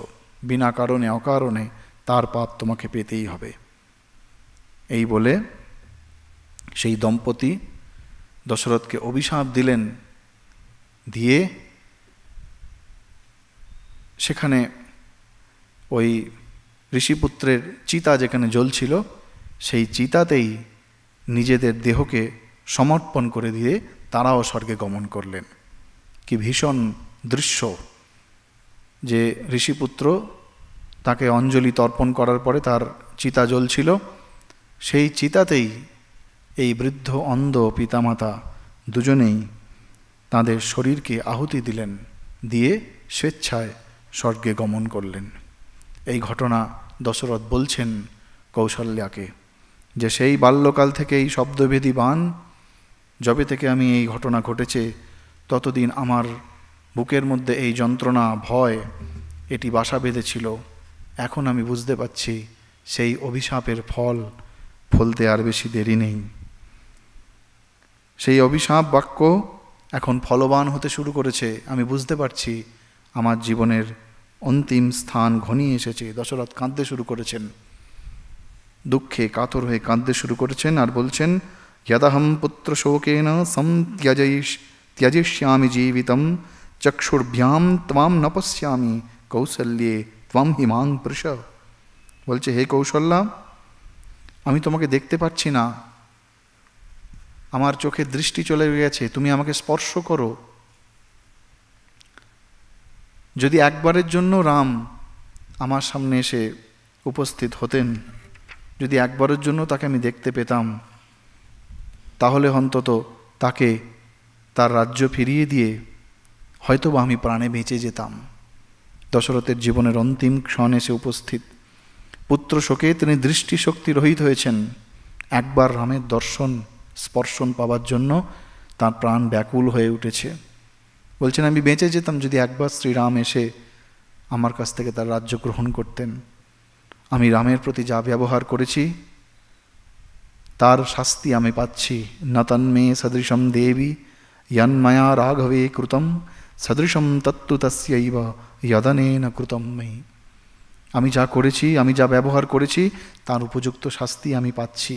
বিনা কারণে, অকারণে, তার পাপ তোমাকে পেতেই হবে। এই বলে সেই দম্পতি দশরথকে অভিশাপ দিলেন। দিয়ে সেখানে ওই ঋষিপুত্রের চিতা যেখানে জ্বলছিল, সেই চিতাতেই নিজেদের দেহকে সমর্পণ করে দিয়ে তারাও স্বর্গে গমন করলেন। কি ভীষণ দৃশ্য! যে ঋষিপুত্র, তাকে অঞ্জলি তর্পণ করার পরে তার চিতা জ্বলছিল, সেই চিতাতেই এই বৃদ্ধ অন্ধ পিতামাতা দুজনেই তাদের শরীরকে আহুতি দিলেন, দিয়ে স্বেচ্ছায় স্বর্গে গমন করলেন। এই ঘটনা দশরথ বলছেন কৌশল্যাকে, যে সেই বাল্যকাল থেকে এই শব্দভেদী বাণ, যবে থেকে আমি এই ঘটনা ঘটেছে, ততদিন আমার বুকের মধ্যে এই যন্ত্রণা, ভয়, এটি বাসা বেঁধেছিল। এখন আমি বুঝতে পারছি সেই অভিশাপের ফল ফলতে আর বেশি দেরি নেই। সেই অভিশাপ বাক্য এখন ফলবান হতে শুরু করেছে। আমি বুঝতে পারছি আমার জীবনের অন্তিম স্থান ঘনিয়ে এসেছে। দশরথ কাঁদতে শুরু করেছেন, দুঃখে কাতর হয়ে কাঁদতে শুরু করেছেন, আর বলছেন, যদহম পুত্র শোকেন ত্যজিষ্যামি জীবিতম চক্ষুর্ভ্যাম ত্বাম ন পশ্যামি কৌশল্যে ত্বম হিমাং পুরুষ। বলছে, হে কৌশল্যা, আমি তোমাকে দেখতে পাচ্ছি না, আমার চোখের দৃষ্টি চলে গেছে, তুমি আমাকে স্পর্শ করো। যদি একবারের জন্য রাম আমার সামনে এসে উপস্থিত হতেন, যদি একবারের জন্য তাকে আমি দেখতে পেতাম, তাহলে অন্তত তাকে তার রাজ্য ফিরিয়ে দিয়ে হয়তোবা আমি প্রাণে বেঁচে যেতাম। দশরথের জীবনের অন্তিম ক্ষণ এসে উপস্থিত। পুত্র শোকে তিনি দৃষ্টিশক্তি রহিত হয়েছেন। একবার রামের দর্শন স্পর্শন পাওয়ার জন্য তার প্রাণ ব্যাকুল হয়ে উঠেছে। বলছেন, আমি বেঁচে যেতাম যদি একবার শ্রীরাম এসে আমার কাছ থেকে তার রাজ্য গ্রহণ করতেন। আমি রামের প্রতি যা ব্যবহার করেছি, তার শাস্তি আমি পাচ্ছি। ন তন্মে সদৃশম দেবী যন্ময়া রাঘবে কৃতম সদৃশম তত্তু তস্যৈব যদনেন কৃতম ময়ি। আমি যা করেছি, আমি যা ব্যবহার করেছি, তার উপযুক্ত শাস্তি আমি পাচ্ছি।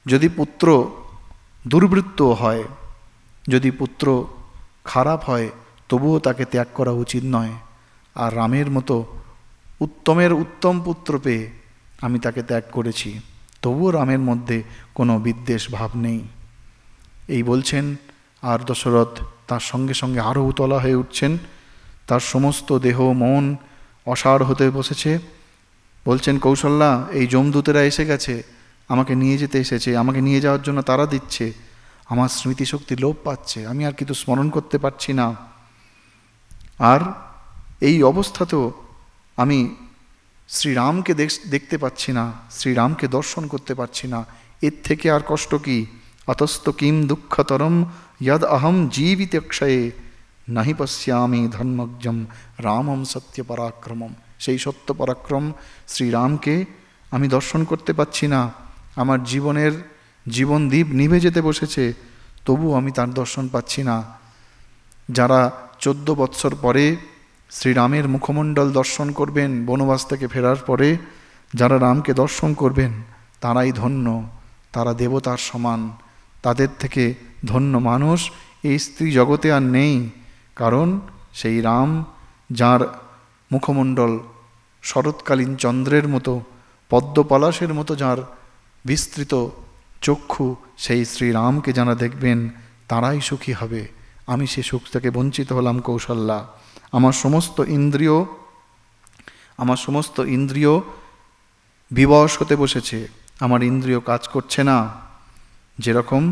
যদি পুত্র দুর্বৃত্ত হয়, যদি পুত্র খারাপ হয়, তবুও তাকে ত্যাগ করা উচিত নয়। আর রামের মতো উত্তমের উত্তম পুত্র পেয়ে আমি তাকে ত্যাগ করেছি, তবুও রামের মধ্যে কোনো বিদ্বেষ ভাব নেই। এই বলছেন, আর দশরথ তার সঙ্গে সঙ্গে আরও উতলা হয়ে উঠছেন। তার সমস্ত দেহ মন অসাড় হতে বসেছে। বলছেন, কৌশল্যা, এই যমদূতেরা এসে গেছে, আমাকে নিয়ে যেতে এসেছে, আমাকে নিয়ে যাওয়ার জন্য তারা দিচ্ছে। আমার স্মৃতিশক্তি লোপ পাচ্ছে, আমি আর কিছু স্মরণ করতে পারছি না। আর এই অবস্থাতেও আমি শ্রীরামকে দেখতে পাচ্ছি না, শ্রীরামকে দর্শন করতে পারছি না। এর থেকে আর কষ্ট কি? অতস্ত কিম দুঃখতরম যদ অহম জীবিতক্ষয়ে নাহি পশ্যামি ধর্মজ্ঞম রামম সত্য পরাক্রমম। সেই সত্য পরাক্রম শ্রীরামকে আমি দর্শন করতে পাচ্ছি না। আমার জীবনের জীবনদীপ নিভে যেতে বসেছে, তবু আমি তার দর্শন পাচ্ছি না। যারা 14 বৎসর পরে শ্রীরামের মুখমণ্ডল দর্শন করবেন বনবাস থেকে ফেরার পরে, যারা রামকে দর্শন করবেন, তারাই ধন্য, তারা দেবতার সমান। তাদের থেকে ধন্য মানুষ এই স্ত্রী জগতে আর নেই। কারণ সেই রাম, যার মুখমণ্ডল শরৎকালীন চন্দ্রের মতো, পদ্মপলাশের মতো যার বিস্তৃত চক্ষু, সেই শ্রীরামকে যারা দেখবেন তারাই সুখী হবে। আমি সে সুখ থেকে বঞ্চিত হলাম কৌশল্যা। আমার সমস্ত ইন্দ্রিয় বিবশ হতে বসেছে, আমার ইন্দ্রিয় কাজ করছে না। যেরকম,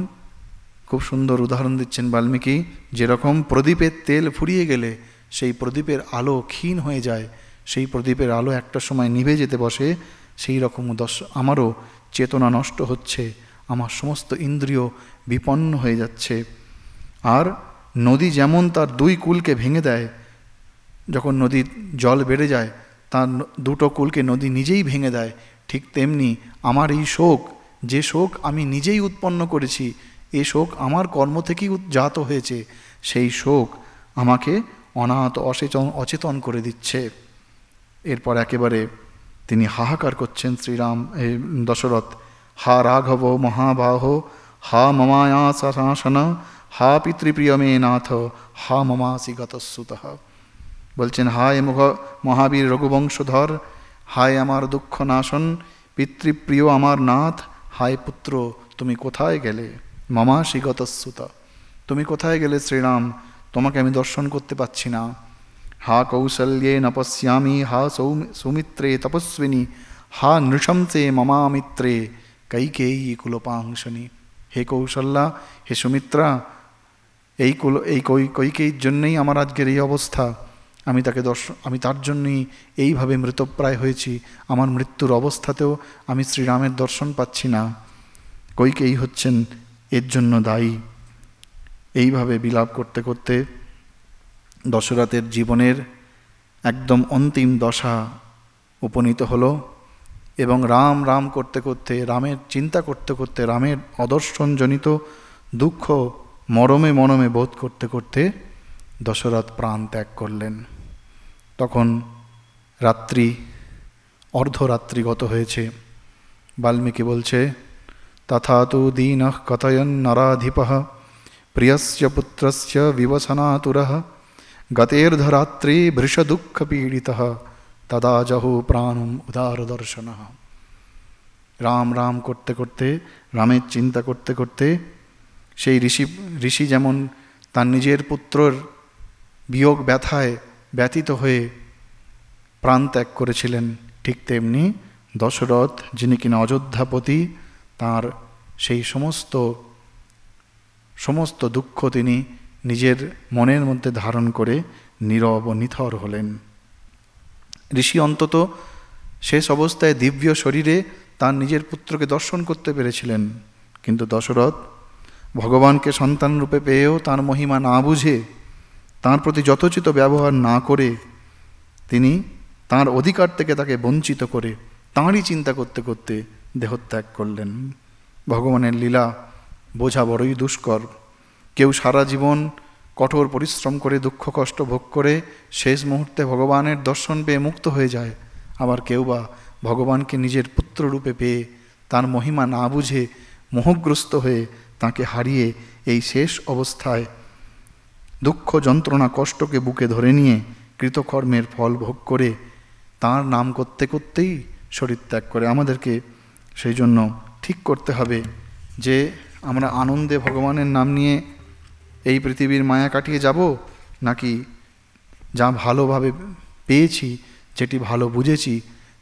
খুব সুন্দর উদাহরণ দিচ্ছেন বাল্মীকি, যেরকম প্রদীপের তেল ফুরিয়ে গেলে সেই প্রদীপের আলো ক্ষীণ হয়ে যায়, সেই প্রদীপের আলো একটা সময় নিভে যেতে বসে, সেই রকম আমারও চেতনা নষ্ট হচ্ছে, আমার সমস্ত ইন্দ্রিয় বিপন্ন হয়ে যাচ্ছে। আর নদী যেমন তার দুই কূলকে ভেঙে দেয়, যখন নদীর জল বেড়ে যায় তার দুটো কূলকে নদী নিজেই ভেঙে দেয়, ঠিক তেমনি আমার এই শোক, যে শোক আমি নিজেই উৎপন্ন করেছি, এই শোক আমার কর্ম থেকেই জাত হয়েছে, সেই শোক আমাকে অনাথ অচেতন করে দিচ্ছে। এরপর একেবারে তিনি হাহাকার করছেন শ্রীরাম, দশরথ, হা রাঘব মহাবাহ, হা মমায়া শাসন, হা পিতৃপ্রিয় মে নাথ, হা মমাসি গতস্যুতঃ। বলছেন, হায় মহাবীর রঘুবংশধর, হায় আমার দুঃখ নাশন, পিতৃপ্রিয় আমার নাথ, হায় পুত্র তুমি কোথায় গেলে? মমাসি গতস্যুত, তুমি কোথায় গেলে শ্রীরাম? তোমাকে আমি দর্শন করতে পাচ্ছি না। হা কৌশল্যে ন পশ্যামি, হা সৌমিত্রে তপস্বিনী, হা নৃশংসে মমামিত্রে কৈকেয়ী কুলোপাংশনী। হে কৌশল্যা, হে সুমিত্রা, এই কৈকেয়ীর জন্যেই আমার আজকের এই অবস্থা। আমি তার জন্যই এইভাবে মৃতপ্রায় হয়েছি। আমার মৃত্যুর অবস্থাতেও আমি শ্রীরামের দর্শন পাচ্ছি না। কৈকেয়ী হচ্ছেন এর জন্য দায়ী। এইভাবে বিলাপ করতে করতে দশরথের জীবনের একদম অন্তিম দশা উপনীত হলো। এবং রাম রাম করতে করতে, রামের চিন্তা করতে করতে, রামের অদর্শনজনিত দুঃখ মরমে মরমে বোধ করতে করতে দশরথ প্রাণ ত্যাগ করলেন। তখন রাত্রি, অর্ধরাত্রিগত হয়েছে। বাল্মীকি বলছে, তথা তু দীনঃ কথয়ন নরাধিপঃ, প্রিয়স্য পুত্রস্য বিবসনাতুরঃ, গতের্ধরাত্রি ভৃশদুঃখ পীড়িতঃ, তদা জহু প্রাণম উদারদর্শনঃ। রাম রাম করতে করতে, রামের চিন্তা করতে করতে সেই ঋষি যেমন তার নিজের পুত্রর বিয়োগ ব্যথায় ব্যথিত হয়ে প্রাণ ত্যাগ করেছিলেন, ঠিক তেমনি দশরথ, যিনি কিনা অযোধ্যাপতি, তার সেই সমস্ত দুঃখ তিনি নিজের মনের মধ্যে ধারণ করে নীরব ও নিথর হলেন। ঋষি অন্তত শেষ অবস্থায় দিব্য শরীরে তার নিজের পুত্রকে দর্শন করতে পেরেছিলেন, কিন্তু দশরথ ভগবানকে সন্তান রূপে পেয়েও তার মহিমা না বুঝে, তার প্রতি যথোচিত ব্যবহার না করে, তিনি তার অধিকার থেকে তাকে বঞ্চিত করে তাঁরই চিন্তা করতে করতে দেহত্যাগ করলেন। ভগবানের লীলা বোঝা বড়ই দুষ্কর। কেউ সারা জীবন কঠোর পরিশ্রম করে দুঃখ কষ্ট ভোগ করে শেষ মুহূর্তে ভগবানের দর্শন পেয়ে মুক্ত হয়ে যায়, আবার কেউ বা ভগবানকে নিজের পুত্ররূপে পেয়ে তার মহিমা না বুঝে মোহগ্রস্ত হয়ে তাকে হারিয়ে এই শেষ অবস্থায় দুঃখ যন্ত্রণা কষ্টকে বুকে ধরে নিয়ে কৃতকর্মের ফল ভোগ করে তাঁর নাম করতে করতেই শরীর ত্যাগ করে। আমাদেরকে সেই জন্য ঠিক করতে হবে যে আমরা আনন্দে ভগবানের নাম নিয়ে এই পৃথিবীর মায়া কাটিয়ে যাব, নাকি যা ভালোভাবে পেয়েছি, যেটি ভালো বুঝেছি,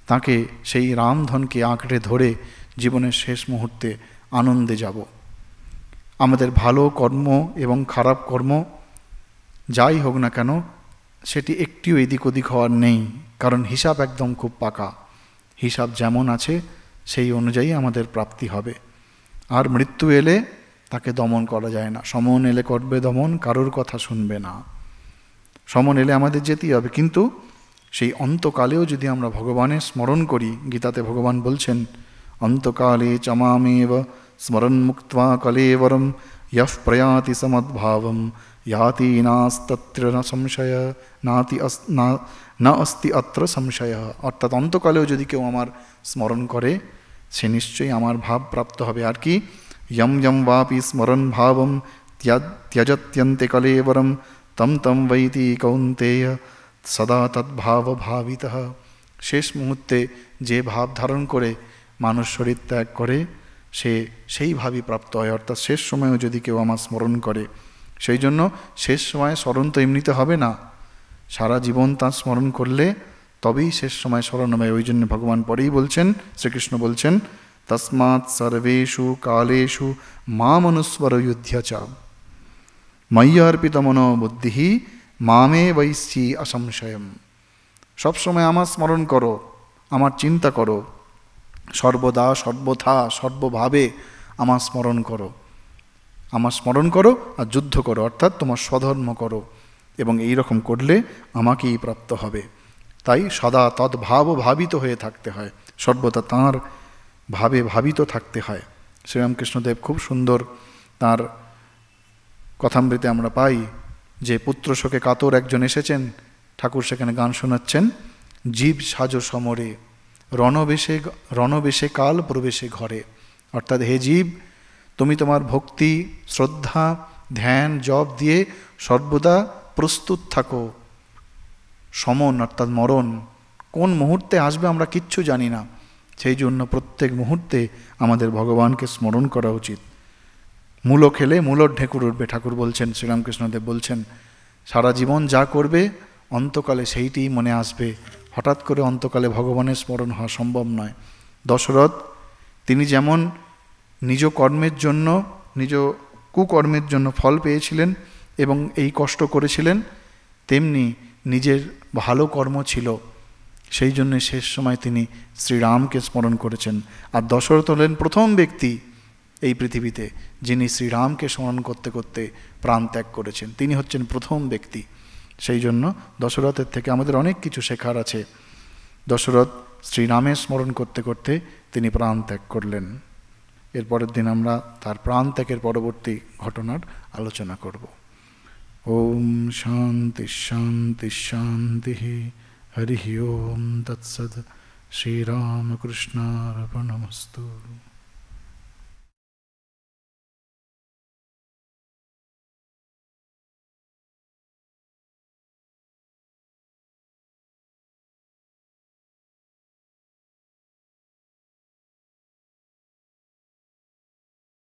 তাকে সেই রামধনকে আঁকড়ে ধরে জীবনের শেষ মুহূর্তে আনন্দে যাব। আমাদের ভালো কর্ম এবং খারাপ কর্ম যাই হোক না কেন, সেটি একটিও এদিক ওদিক হওয়ার নেই, কারণ হিসাব একদম খুব পাকা। হিসাব যেমন আছে সেই অনুযায়ী আমাদের প্রাপ্তি হবে। আর মৃত্যু এলে তাকে দমন করা যায় না। সমন এলে করবে দমন, কারোর কথা শুনবে না। সমন এলে আমাদের যেতেই হবে, কিন্তু সেই অন্তকালেও যদি আমরা ভগবানের স্মরণ করি, গীতাতে ভগবান বলছেন, অন্তকালে চমামেব স্মরণ মুক্ত্বা কলেবরম ইয়ঃ প্রয়াতি সমদ্ভাবম ইয়াতি নাস্তত্র ন সংশয় না অস্তি অত্র সংশয়। অর্থাৎ অন্তকালেও যদি কেউ আমার স্মরণ করে, সে নিশ্চয়ই আমার ভাব প্রাপ্ত হবে। আর কি, ইয়ম ইয়ম বাপি স্মরণ ভাবম त्यजत्यन्ते कलेवरम तम तम वैति कौन्तेय সদা তদ্ভাব ভাবিতঃ। শেষ মুহূর্তে যে ভাব ধারণ করে মানুষ শরীর ত্যাগ করে সে সেই ভাবই প্রাপ্ত হয়। অর্থাৎ শেষ সময়েও যদি কেউ আমার স্মরণ করে, সেই জন্য শেষ সময়ে স্মরণ তো এমনিতে হবে না, সারা জীবন তার স্মরণ করলে তবেই শেষ সময় স্মরণ হবে। ওই জন্য ভগবান পরেই বলছেন, শ্রীকৃষ্ণ বলছেন, তস্মাৎ সর্বেষু কালেষু মাম অনুস্মর যুধ্যচ ময়্যার্পিত মনো বুদ্ধি মামে বৈশ্যি অসংশয়ম। সবসময় আমার স্মরণ করো, আমার চিন্তা করো, সর্বদা সর্বথা সর্বভাবে আমার স্মরণ করো, আমার স্মরণ করো আর যুদ্ধ করো, অর্থাৎ তোমার স্বধর্ম করো, এবং এই রকম করলে আমাকেই প্রাপ্ত হবে। তাই সদা তদ্ভাব ভাবিত হয়ে থাকতে হয়, সর্বদা তাঁর ভাবে ভাবিত থাকতে হয়। শ্রীরামকৃষ্ণদেব খুব সুন্দর তাঁর কথামৃতে আমরা পাই যে পুত্র শোকে কাতর একজন এসেছেন, ঠাকুর সেখানে গান শোনাচ্ছেন, জীব সাজো সমরে রণবেশে কাল প্রবেশে ঘরে। অর্থাৎ হে জীব, তুমি তোমার ভক্তি শ্রদ্ধা ধ্যান জপ দিয়ে সর্বদা প্রস্তুত থাকো। সমন অর্থাৎ মরণ কোন মুহূর্তে আসবে আমরা কিচ্ছু জানি না, সেই জন্য প্রত্যেক মুহূর্তে আমাদের ভগবানকে স্মরণ করা উচিত। মূলো খেলে মূলোর ঢেকুর উঠবে, ঠাকুর বলছেন, শ্রীরামকৃষ্ণদেব বলছেন, সারা জীবন যা করবে অন্তকালে সেইটিই মনে আসবে। হঠাৎ করে অন্তকালে ভগবানের স্মরণ হওয়া সম্ভব নয়। দশরথ তিনি যেমন নিজ কর্মের জন্য, নিজ কুকর্মের জন্য ফল পেয়েছিলেন এবং এই কষ্ট করেছিলেন, তেমনি নিজের ভালো কর্ম ছিল, সেই জন্য শেষ সময় তিনি শ্রীরামকে স্মরণ করেছেন। আর দশরথ হলেন প্রথম ব্যক্তি এই পৃথিবীতে যিনি শ্রীরামকে স্মরণ করতে করতে প্রাণ ত্যাগ করেছেন, তিনি হচ্ছেন প্রথম ব্যক্তি। সেই জন্য দশরথের থেকে আমাদের অনেক কিছু শেখার আছে। দশরথ শ্রীরামের স্মরণ করতে করতে তিনি প্রাণ ত্যাগ করলেন। এরপরের দিন আমরা তার প্রাণ ত্যাগের পরবর্তী ঘটনার আলোচনা করব। ওম শান্তি শান্তি শান্তি। হরি ওম তৎসৎ। শ্রীরামকৃষ্ণার্পণমস্তু।